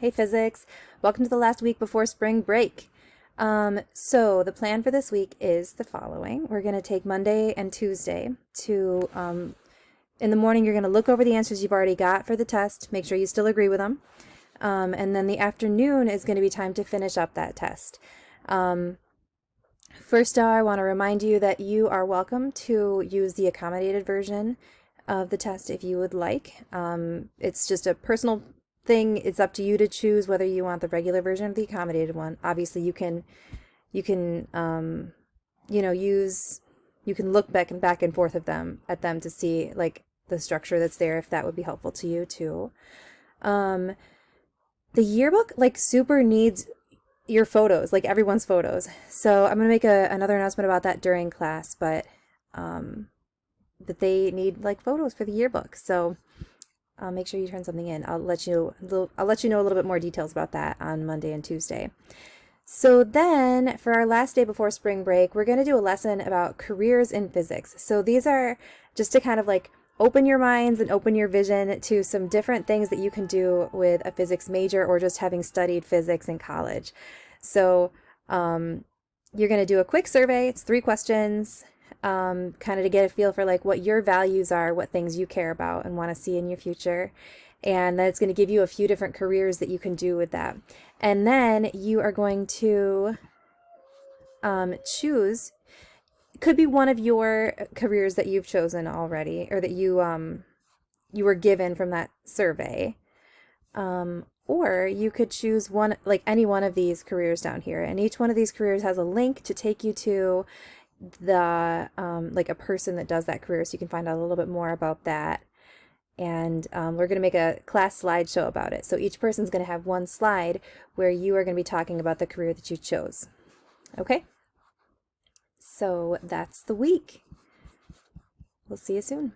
Hey physics, welcome to the last week before spring break. So the plan for this week is the following. We're going to take Monday and Tuesday to, in the morning you're going to look over the answers you've already got for the test, make sure you still agree with them. And then the afternoon is going to be time to finish up that test. First, I want to remind you that you are welcome to use the accommodated version of the test if you would like. It's just a personal thing. It's up to you to choose whether you want the regular version or the accommodated one. Obviously, you can you can look back and forth at them to see like the structure that's there if that would be helpful to you too. The yearbook like super needs your photos, like everyone's photos. So I'm gonna make another announcement about that during class, but that they need like photos for the yearbook. So make sure you turn something in. I'll let you know a little bit more details about that on Monday and Tuesday. So then for our last day before spring break, we're going to do a lesson about careers in physics. So these are just to kind of like open your minds and open your vision to some different things that you can do with a physics major or just having studied physics in college. So you're going to do a quick survey. It's 3 questions. Kind of to get a feel for like what your values are, what things you care about and want to see in your future. And then it's going to give you a few different careers that you can do with that. And then you are going to choose, it could be one of your careers that you've chosen already or that you were given from that survey. Or you could choose one, like any one of these careers down here. And each one of these careers has a link to take you to the like a person that does that career, so you can find out a little bit more about that. And we're going to make a class slideshow about it. So each person's going to have one slide where you are going to be talking about the career that you chose. Okay? So that's the week. We'll see you soon.